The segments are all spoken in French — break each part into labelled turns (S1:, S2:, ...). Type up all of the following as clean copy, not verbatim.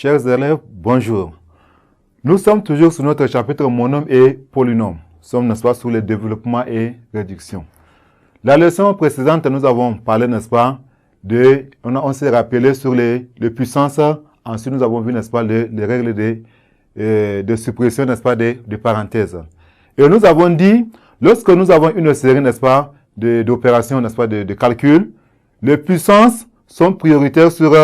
S1: Chers élèves, bonjour. Nous sommes toujours sur notre chapitre monome et polynôme. Nous sommes, n'est-ce pas, sur le développement et réduction. La leçon précédente, nous avons parlé, n'est-ce pas, on s'est rappelé sur les puissances. Ensuite, nous avons vu, n'est-ce pas, les règles de suppression, n'est-ce pas, des parenthèses. Et nous avons dit, lorsque nous avons une série, n'est-ce pas, d'opérations, n'est-ce pas, de calcul, les puissances sont prioritaires sur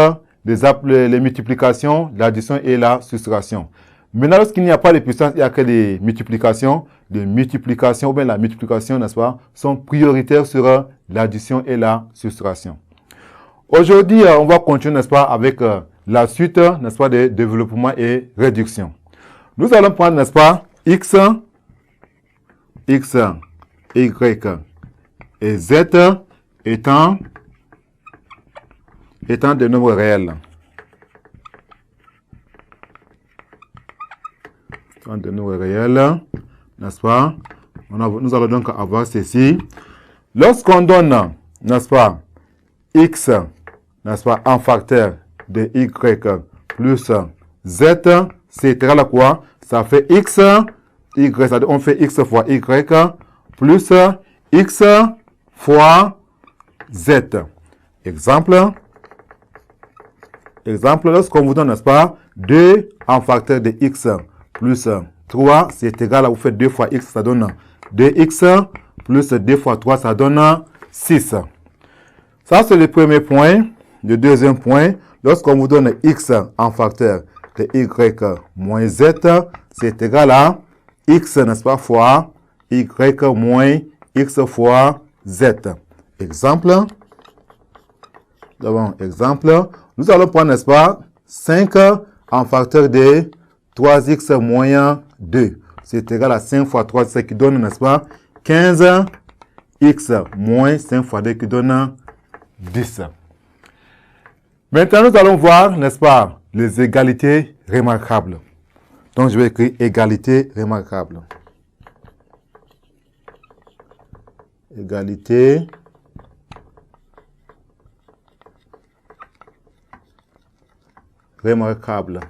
S1: les multiplications, l'addition et la soustraction. Maintenant, lorsqu'il n'y a pas de puissance, il n'y a que les multiplications. Les multiplications, ou bien la multiplication, n'est-ce pas, sont prioritaires sur l'addition et la soustraction. Aujourd'hui, on va continuer, n'est-ce pas, avec la suite, n'est-ce pas, de développement et réduction. Nous allons prendre, n'est-ce pas, x, y et z étant des nombres réels. Étant des nombres réels, n'est-ce pas? Nous allons donc avoir ceci. Lorsqu'on donne, n'est-ce pas, x, n'est-ce pas, en facteur de y plus z, c'est égal à quoi? Ça fait x, y, c'est-à-dire on fait x fois y plus x fois z. Exemple, lorsqu'on vous donne, n'est-ce pas, 2 en facteur de x plus 3, c'est égal à, vous faites 2 fois x, ça donne 2x, plus 2 fois 3, ça donne 6. Ça, c'est le premier point. Le deuxième point, lorsqu'on vous donne x en facteur de y moins z, c'est égal à x, n'est-ce pas, fois y moins x fois z. Exemple. Nous allons prendre, n'est-ce pas, 5 en facteur de 3x moins 2. C'est égal à 5 fois 3, ce qui donne, n'est-ce pas, 15x moins 5 fois 2 qui donne 10. Maintenant, nous allons voir, n'est-ce pas, les égalités remarquables. Donc, je vais écrire égalité remarquable. Égalité remarquable.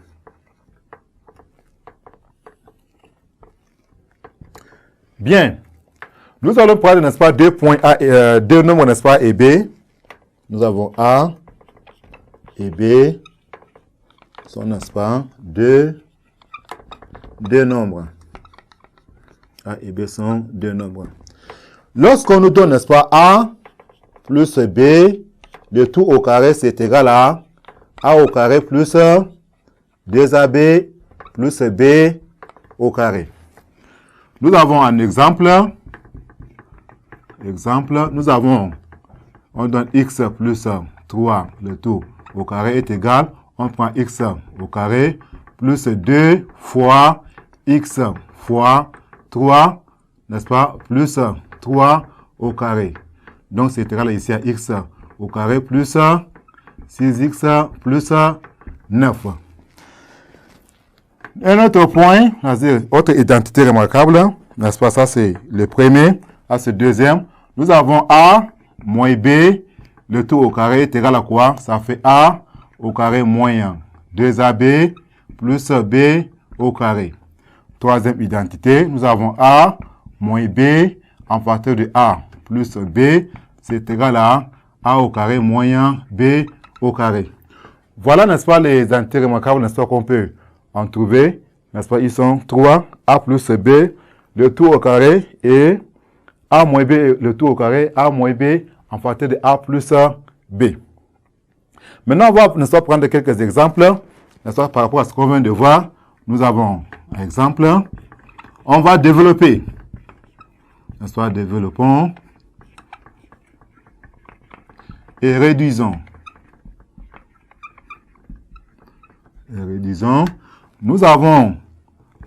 S1: Bien. Nous allons prendre, n'est-ce pas, deux nombres, n'est-ce pas, et B. Nous avons A et B. Sont, n'est-ce pas, deux nombres. A et B sont deux nombres. Lorsqu'on nous donne, n'est-ce pas, A plus B, le tout au carré, c'est égal à A au carré plus 2AB plus B au carré. Nous avons un exemple. On donne x plus 3, le tout au carré est égal. On prend x au carré plus 2 fois x fois 3, n'est-ce pas, plus 3 au carré. Donc, c'est égal ici à x au carré plus 6x plus 9. Un autre point, c'est-à-dire autre identité remarquable, n'est-ce pas, ça c'est le premier, ça c'est le deuxième. Nous avons A moins B, le tout au carré est égal à quoi? Ça fait A au carré moins 2AB plus B au carré. Troisième identité, nous avons A moins B en facteur de A plus B, c'est égal à A au carré moins B au carré. Voilà, n'est-ce pas, les identités remarquables, n'est-ce pas, qu'on peut en trouver, n'est-ce pas, ils sont 3, A plus B, le tout au carré, et A moins B, le tout au carré, A moins B en facteur de A plus B. Maintenant, on va, n'est-ce pas, prendre quelques exemples, n'est-ce pas, par rapport à ce qu'on vient de voir. Nous avons un exemple. On va développer, n'est-ce pas, développons et réduisons. Nous avons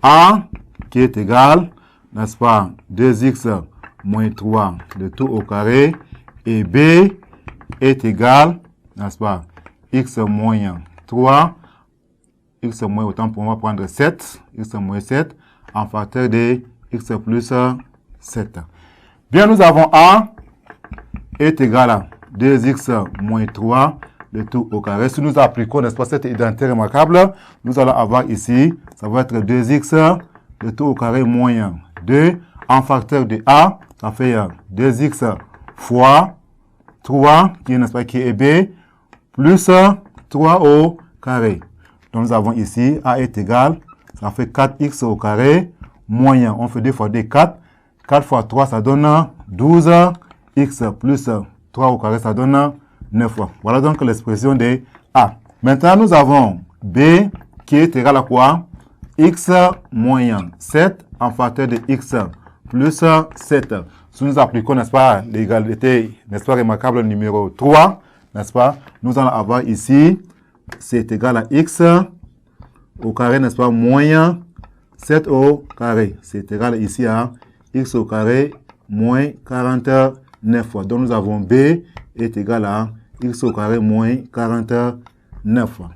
S1: A qui est égal, n'est-ce pas, 2x moins 3, le tout au carré, et B est égal, n'est-ce pas, x moins 3, x moins, autant pour moi prendre 7, x moins 7, en facteur de x plus 7. Bien, nous avons A est égal à 2x moins 3, le tout au carré. Si nous appliquons, n'est-ce pas, cette identité remarquable, nous allons avoir ici, ça va être 2x, le tout au carré moins 2, en facteur de a, ça fait 2x fois 3, qui est, n'est-ce pas, qui est b, plus 3 au carré. Donc nous avons ici, a est égal, ça fait 4x au carré, moins, on fait 2 fois 2, 4, 4 fois 3, ça donne 12, x plus 3 au carré, ça donne 9 fois. Voilà donc l'expression de a. Maintenant, nous avons b qui est égal à quoi? X moins 7 en facteur de x plus 7. Si nous appliquons, n'est-ce pas, l'égalité, n'est-ce pas, remarquable numéro 3, n'est-ce pas, nous allons avoir ici, c'est égal à x au carré, n'est-ce pas, moins 7 au carré. C'est égal ici à x au carré moins 49 fois. Donc nous avons b est égal à x au carré moins 49 fois.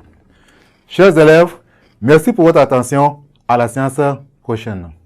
S1: Chers élèves, merci pour votre attention. À la séance prochaine.